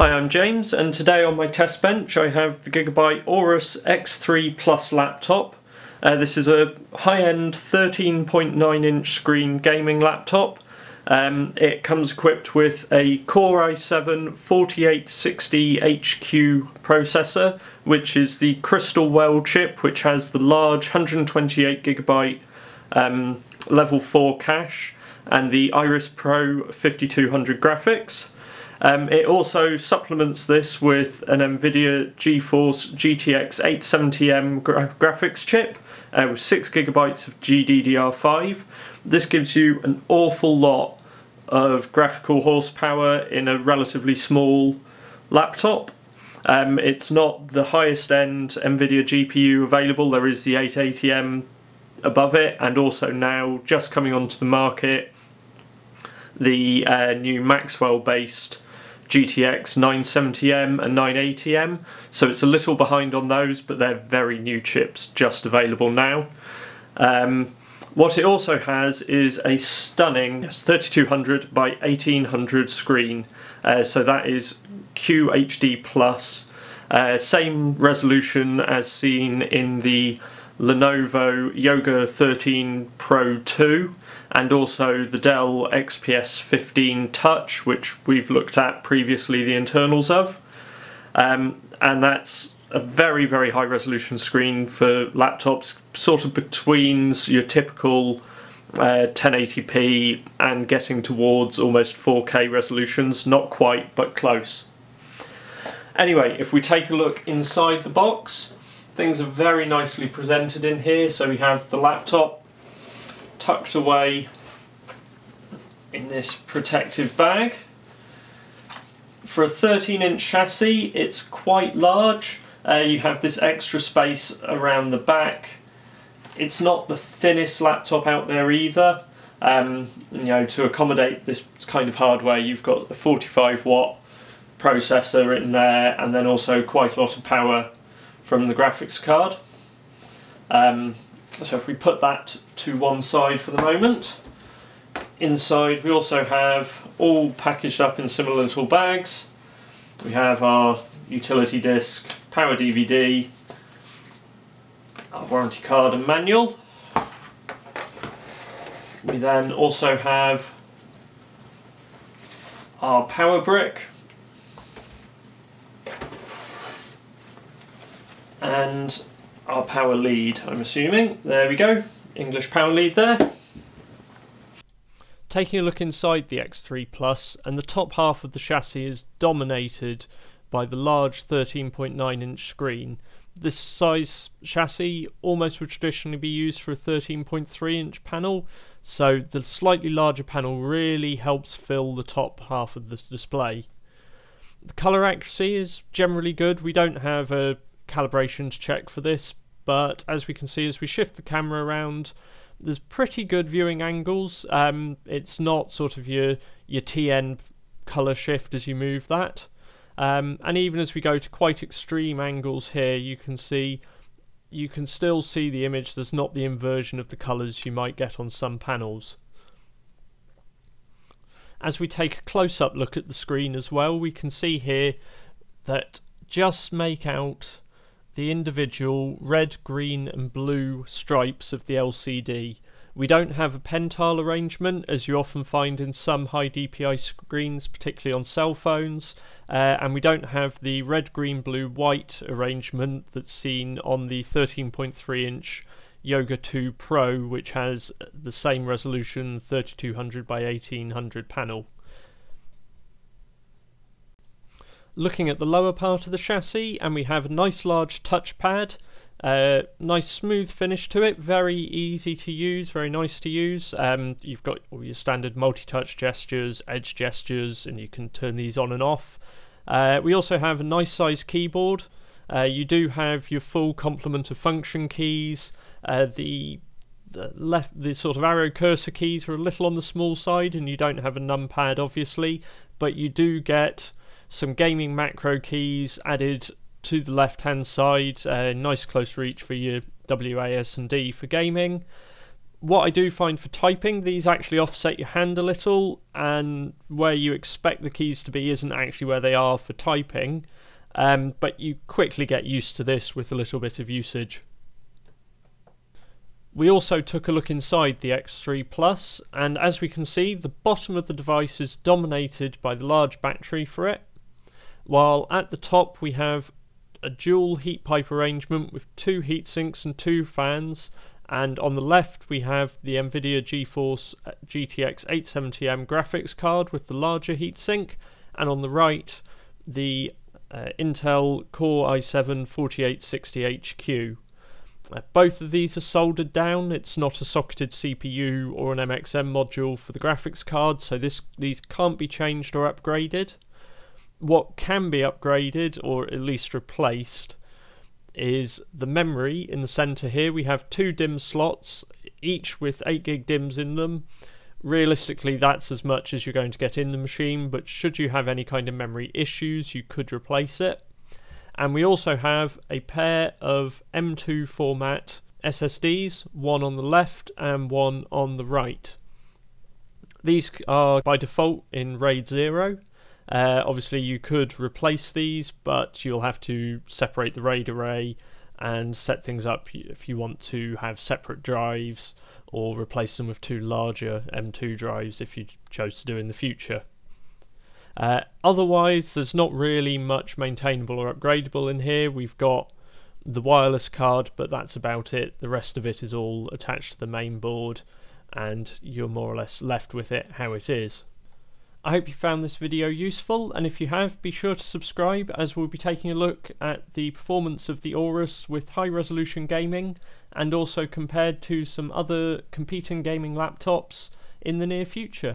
Hi, I'm James, and today on my test bench I have the Gigabyte Aorus X3 Plus laptop. This is a high-end 13.9-inch screen gaming laptop. It comes equipped with a Core i7-4860HQ processor, which is the Crystal Well chip, which has the large 128GB level 4 cache, and the Iris Pro 5200 graphics. It also supplements this with an NVIDIA GeForce GTX 870M graphics chip with 6GB of GDDR5. This gives you an awful lot of graphical horsepower in a relatively small laptop. It's not the highest end NVIDIA GPU available. There is the 880M above it, and also now just coming onto the market the new Maxwell based GTX 970M and 980M, so it's a little behind on those, but they're very new chips just available now. What it also has is a stunning 3200 by 1800 screen, so that is QHD+, same resolution as seen in the Lenovo Yoga 13 Pro 2, and also the Dell XPS 15 Touch, which we've looked at previously the internals of. And that's a very, very high resolution screen for laptops, sort of between your typical 1080p and getting towards almost 4K resolutions. Not quite, but close. Anyway, if we take a look inside the box, things are very nicely presented in here. So we have the laptop tucked away in this protective bag. For a 13-inch chassis, it's quite large. You have this extra space around the back. It's not the thinnest laptop out there either. You know, to accommodate this kind of hardware, you've got a 45-watt processor in there, and then also quite a lot of power from the graphics card. So if we put that to one side for the moment, inside we also have, all packaged up in similar little bags, we have our utility disc, power DVD, our warranty card and manual. We then also have our power brick and our power lead, I'm assuming. There we go, English power lead there. Taking a look inside the X3 Plus, and the top half of the chassis is dominated by the large 13.9-inch screen. This size chassis almost would traditionally be used for a 13.3-inch panel, so the slightly larger panel really helps fill the top half of the display. The colour accuracy is generally good. We don't have a calibration to check for this, but as we can see as we shift the camera around, there's pretty good viewing angles. It's not sort of your TN colour shift as you move that, and even as we go to quite extreme angles here, you can still see the image. There's not the inversion of the colours you might get on some panels. As we take a close-up look at the screen as well, we can see here that just make out the individual red, green and blue stripes of the LCD. We don't have a pentile arrangement as you often find in some high DPI screens, particularly on cell phones, and we don't have the red, green, blue, white arrangement that's seen on the 13.3-inch Yoga 2 Pro, which has the same resolution 3200 by 1800 panel. Looking at the lower part of the chassis, and we have a nice large touchpad, nice smooth finish to it, very easy to use, very nice to use. You've got all your standard multi-touch gestures, edge gestures, and you can turn these on and off. We also have a nice size keyboard. You do have your full complement of function keys. The sort of arrow cursor keys are a little on the small side, and you don't have a numpad obviously, but you do get some gaming macro keys added to the left hand side, nice close reach for your WASD for gaming. What I do find for typing, these actually offset your hand a little, and where you expect the keys to be isn't actually where they are for typing, but you quickly get used to this with a little bit of usage. We also took a look inside the X3 Plus, and as we can see, the bottom of the device is dominated by the large battery for it, while at the top we have a dual heat pipe arrangement with 2 heatsinks and 2 fans, and on the left we have the NVIDIA GeForce GTX 870M graphics card with the larger heatsink, and on the right the Intel Core i7 4860HQ. Both of these are soldered down. It's not a socketed CPU or an MXM module for the graphics card, so these can't be changed or upgraded. What can be upgraded, or at least replaced, is the memory. In the centre here we have 2 DIMM slots, each with 8GB DIMMs in them. Realistically that's as much as you're going to get in the machine, but should you have any kind of memory issues you could replace it. And we also have a pair of M2 format SSDs, one on the left and one on the right. These are by default in RAID 0. Obviously you could replace these, but you'll have to separate the RAID array and set things up if you want to have separate drives, or replace them with 2 larger M2 drives if you chose to do in the future. Otherwise there's not really much maintainable or upgradable in here. We've got the wireless card, but that's about it. The rest of it is all attached to the main board, and you're more or less left with it how it is. I hope you found this video useful, and if you have, be sure to subscribe, as we'll be taking a look at the performance of the Aorus with high resolution gaming, and also compared to some other competing gaming laptops in the near future.